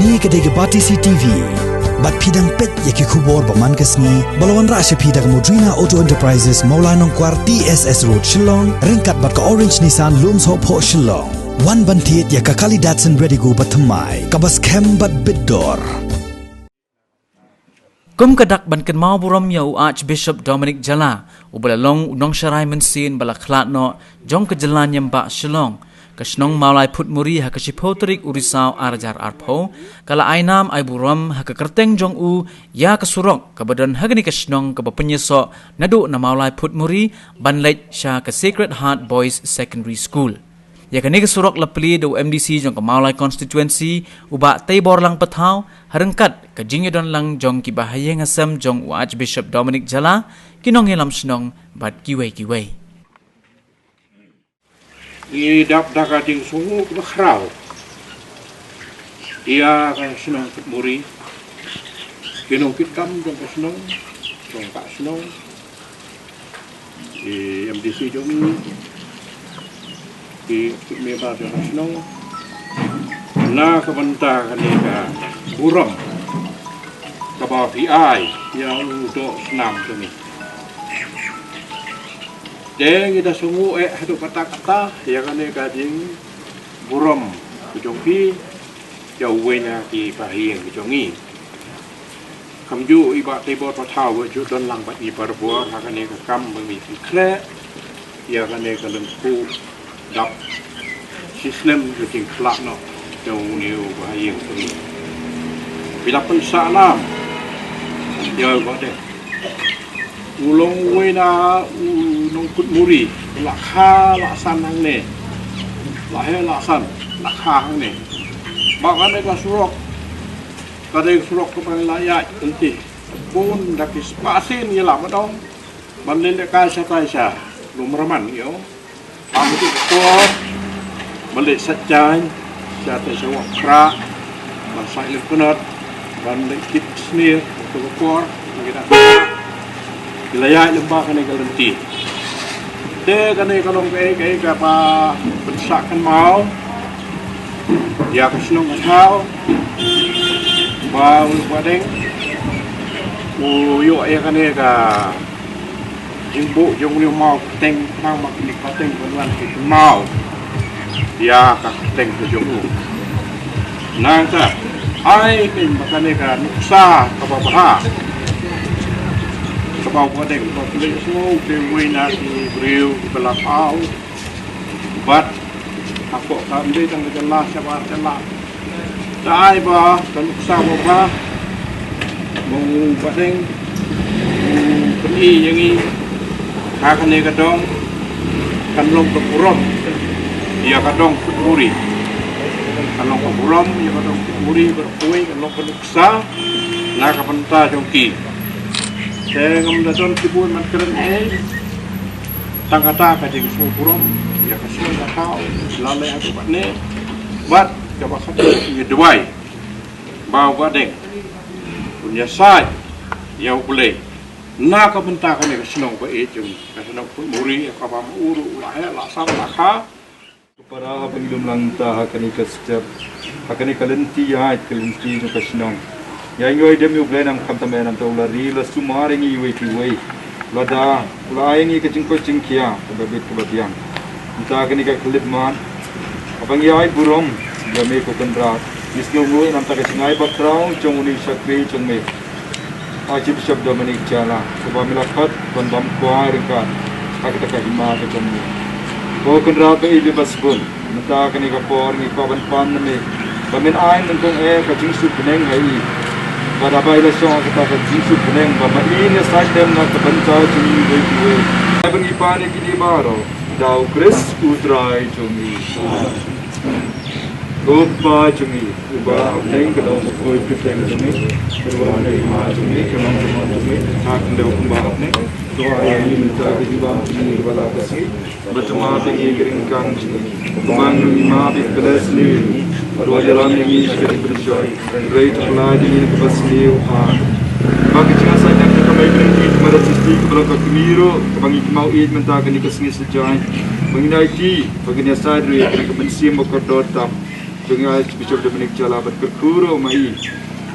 Ni kedai Bati CTV. Bat pidang pet yaki kubor paman kesni. Balawan rasya pidang Modrina Auto Enterprises Maulanong Kwar TSS Road Shillong. Ringkat bat ka Orange Nissan Lums Hop Ho Shillong. Wan bantiet yaka kali Datsun ready go batamai. Kabas kem bat bidor. Kum kadak bankan mau buram yau Archbishop Dominic Jala ubalalong unong syarai mensin bala klatno jong ke jalan yang bak Shillong kasnong maulai put muri ha kasipotrik urisau arjar arpo kala ainam ai buram ha kerteng jong u ya kasurok kabadan hagani kasnong kabapenyeso nadu na maulai put muri banlet sha ka Sacred Heart Boys Secondary School. Ya kani kesurok lepli do MDC jong kemaulai constituency uba Taibor lang patau harengkat kajingyo don lang jong kibahayeng asam jong Archbishop Dominic Jala kinong helam senong bat kiway. I dap dakating sungu kebakrau. Ia kan senong muri. Kinong kitkam jong senong jong kak senong. I MDC jong di Meba Senong na kabanta kanina buram kabaw PI yang untuk senam kami. Deng kita sungu hadu kata-kata ya kanina kading buram kujongki jauh wena ki pahing kujongi. Kamju iba Taibor patau ju don lang bat ibar buah kanina kam bagi kle ya kanina kalempu dap sistem kucing kelak no jauh ni bahaya ni. Bila pun salam dia bade ulong wena nongkut muri lakha laksan hang ne lahe laksan lakha hang ne makane ka surok kadai surok ko pang layak enti pun dakis pasin ya lah madong banlen ka sa taisa lumraman yo aku tu kuat balik sajai jatuh sewak kerak bangsa ilkunat balik kit sendiri untuk kuat kita wilayah lembah kena galenti deh kena kalau kayak apa bersakan mau dia kesenong kau bau badeng uyuk ya kena ka jumbo jong ni mau teng nang mak ni teng bulan ki mau dia ka teng ke jong nang ta ai kin makane ka nuksa ka babaha ka bau ko teng ko le so ke wena ki breu belakau bat aku ka mbe tang jelas sabar jelas dai ba ka nuksa ba mau badeng peni yang ni akan ni kadang kanlong kepurom dia kadang kuturi kanlong kepurom dia kadang kuturi berkuih kanlong keluksa nak kapenta jongki saya ngam daton tibun matkeren tangkata kajing supurom dia kasih tahu selalu aku batne bat coba kata ini dua bau badeng punya sai ya boleh nak kapenta kan ni kesenong ko ejung kesenong pun muri kapam uru lah sam lakha para pengilum langta hakani kasjab hakani kalenti ya kalenti no kesenong ya ingoi dem yu blenam kamtamen am tola ri la sumare ngi wei lada ulai ngi kejingko jingkia kebabit kebabiang kita hakani ka klipman abang yai burom game ko kendra isno ngoi nam ta kesingai bakrau jonguni sakri jongme Archbishop Dominic Jala, sebab melakat bandam kuai ringkat, kita kahima kecuali. Kau kenal ke ibu basbun, minta kini kapor ni kawan pan ni, bamin ain tentang kacing sup beneng hai. Pada bayi lesong kita kacing sup beneng, bamin ini sahaja nak terbencar cumi berdua. Bagi pan ni kini baru, dau Chris utrai cumi. Gopa cumi, ubah neng kalau kau ikuteng cumi, berwarna lima cumi, kemang cumi, hak dah kumbah neng, doa yang minta kejibam cumi bala kasih, bertemu tinggi keringkan cumi, kemang lima belas ni, doa jalan ini sekali berjoy, rate pelaj ini kebas ni uhan, bagi jangan saja kita baik berhenti kepada sisi kebelakang kemiro, kebangi kemau id minta kini kesini sejai, mengenai bagi niasai dari kebensim berkodotam. Dengan Bishop Dominic Jala berkuro mai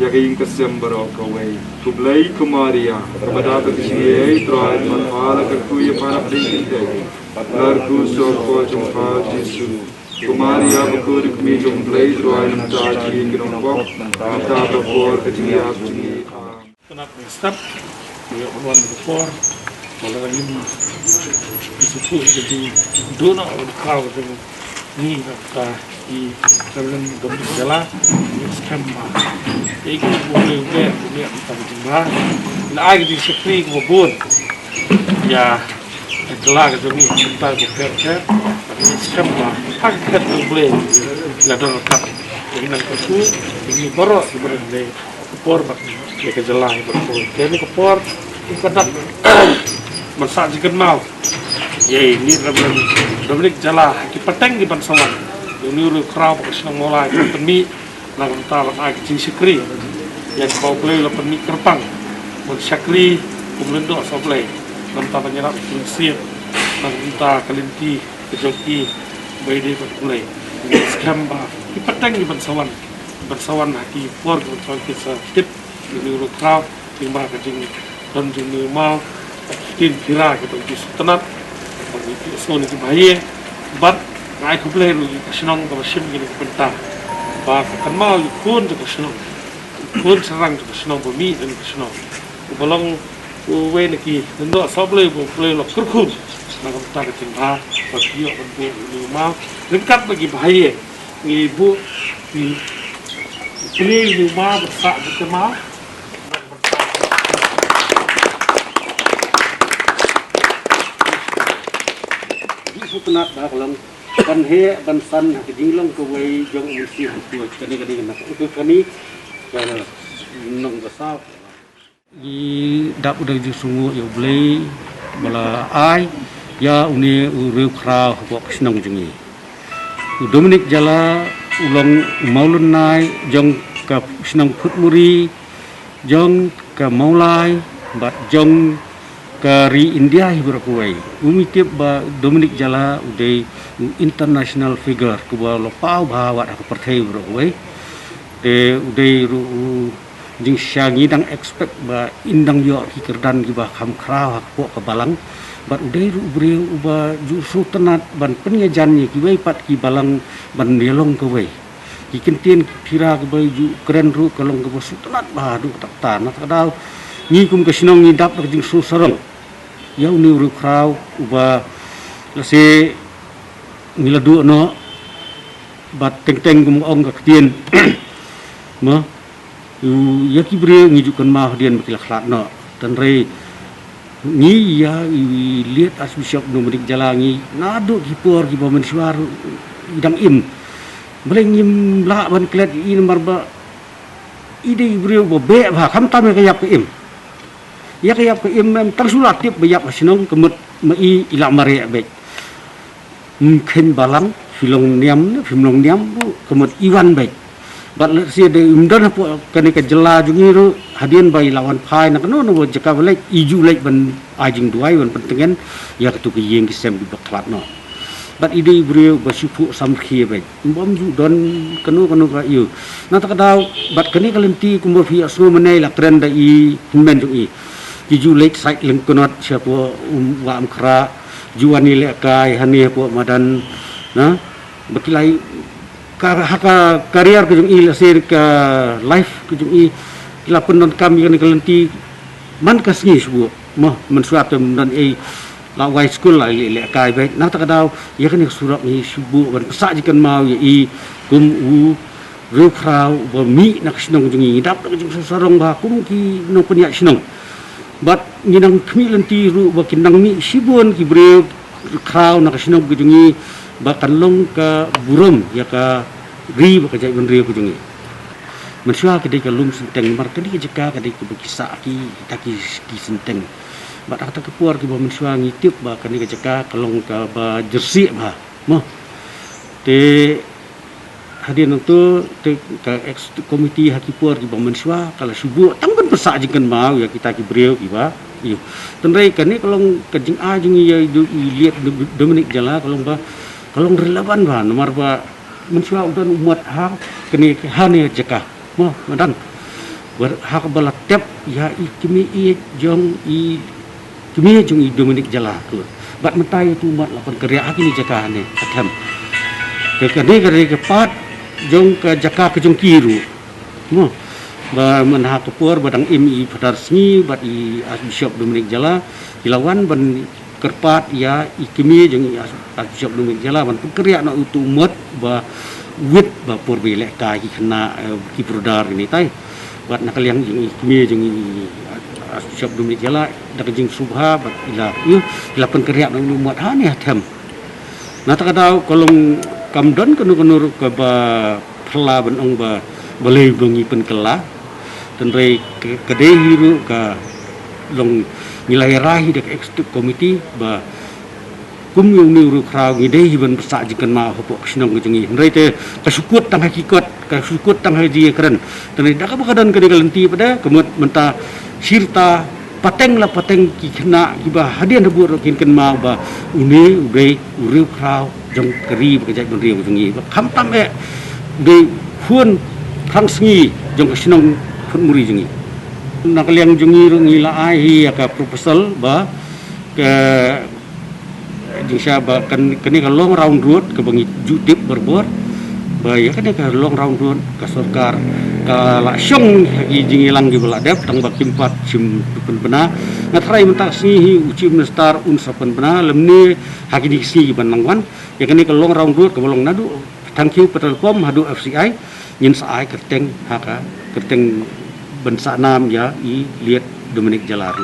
ya kaing kasem baro kawai kublai kumaria kepada kesini trai manfala kerkuya para pendek larku soko jumpa Yesus kumaria berkuri kami jumpai trai namta jing gnobok namta berkor kecil abji Kenapa stop? Ya orang berkor kalau lagi itu jadi dona berkau dengan ni namta di dalam Dominic Jala skema ini boleh buat ni kita berjumpa lagi di sekri kebun ya kelar ke ni kita bekerja skema paket boleh ladang kap ini nak tu ini baru sebenarnya kepor ya kejelah betul ini kepor kadang masak jikan mau ya ini Dominic Jala kita peteng di Bansawan ini uru kerap kesana mulai penmi nak mental nak kecil sekri yang kau play lah penmi kerpang mun sekri kemudian doa supply mental penyerap prinsip nak mental kelinti kejoki bayi dia play skam bah kita peteng di Bansawan hati for control kita tip ini uru kerap lima kecil dan jenis mal tin kira kita di tenat begitu so ni bahaya but ngai ku play ru senang ka sim gini pentar ba kan mal kun tu senang kun serang tu senang bumi dan senang bolong we neki ndo so play lo kurkun na ka ta ka tingha ba kio ban bu ni ma ringkat bagi bahaya ni bu ni play ni ma bersa tu ma itu kena dah kalau ban he ban san ke jinglong ke wei jong mesti tu kani nak itu kani kalau nong besar di dap udah di sungu ya boleh bala ai ya uni ureu kra kok senang jengi Dominic Jala ulang maulun nai jong ke senang putmuri jong ke maulai bat jong kari India hiburakui umi tiap ba Dominic Jala udah international figure kuba lopau bahawat aku percaya hiburakui de udah jing syangi dang expect ba indang yo kikerdan giba kam krawak po kebalang bat udah ubri uba jusu tenat ban penyajannya kibai pat kibalang ban nelong kewai kikentien kira kebai ju keren ru kalong kebo sutenat bahadu tak tanah kadau ni kum kesinong ni dap jing su sarang ya uni uru kraw uba lase ngiladu no bat teng kum ong ka ketien ma ya kibre ngijukan mah dian bakil khlat no dan re ni ya lihat Archbishop Dominic Jala ngi nadu kipor ki bamen suar idang im belengim la ban klet in marba ide ibre bo be ba kham tam ka yap im ya kaya ke imam tersulat tiap bayap asinong kemut mai ila mare be mungkin balang filong niam bu kemut iwan be bat sia de umdan po kene ke jela jungi ru hadian bai lawan phai nak no no jaka balai iju lek ban ajing duai ban pentengen ya ketu ke yeng kisem di baklat no bat ide ibreu basipu samkhie be bom ju don kanu ka yu na tak dau bat kene kalenti kumur fi asno menai la trend da i men ju i Jiju lek sait lengkonot siapa wa amkra juani lekai hani po madan na bekilai haka karier ke jung i lasir ke life ke jung i kila penon kami kan kelenti man kasni subu mah mensuap dan la wai school la lekai baik na tak dau ya kan surat ni subu kan pesak jikan mau ya i kum u rukrau bami nak senong jung i dap jung sarong ba kum ki no penyak senong bat nginang kami lenti ru bakinang mi sibun kibre kraw nak sinong kujungi bakan long ka burom ya ka ri bakajai benri kujungi mensua kedai ka lum senteng mar kedai jeka kedai ku bekisa ki taki ki senteng bat ata kepuar ki ba mensua ngitip ba kedai jeka kalong ka ba jersey ba mo te hadian itu ke ex komiti hakipur di Bamensua kalau subuh tangkan pesak jengkan mau ya kita kibriu kiba iyo tenrai kan ni kalau kejing ajung ya lihat Dominic Jala kalau relevan ba nomor ba mensuah udan umat hak kini hane jaka mo madan hak bala tep ya ikimi jong kimi jong Dominic Jala tu bat mentai tu umat lapan kerja kini jaka hane atam kene kerja kepat jong ke jaka ke jong kiru mo ba menhak kepur badang MI Padar Sni bat i Archbishop Dominic Jala ilawan ban kerpat ya ikimi jeng Archbishop Dominic Jala ban kerja na utu umat ba wit ba pur belek ka kena ki prodar ini tai bat nak yang jeng ikimi jeng Archbishop Dominic Jala dak jeng subha bat ila pen kerja na umat ha ni atam na tak ada kolong kamdon kenur ke ba phla ban ong ba boleh bengi pen kela dan rei kedai hiru ka long nilai rahi dek executive committee ba kum yung ni ru krau ngidei hiban besak jikan ma hopok sinong ngi rei te kasukut tang kasukut tang haji keren dan dak bakadan kedai galenti pada kemut menta sirta pateng ki kena kiba hadian debur kin ken ma ba uni ubei uru krau jong keri bekajak ben riu ngi ba kham tam e de huan khang sngi jong sinong phun muri jengi nak liang jengi rungi la ai ka proposal ba ke jingsa ba kan kini ka long round road ke bangi jutip berbor ba ya kan ka long round road ka sarkar ka la syong gi jengi lang gi bala dep tang ba kimpat sim pun bena ngatrai mentak sni uci minister un sapan bena lemni hakini si ban mangwan ya kan ka long round road ka bolong nadu thank you petelkom hadu FCI nyin saai kerteng haka kerteng bensa nam ya i liat Dominic Jala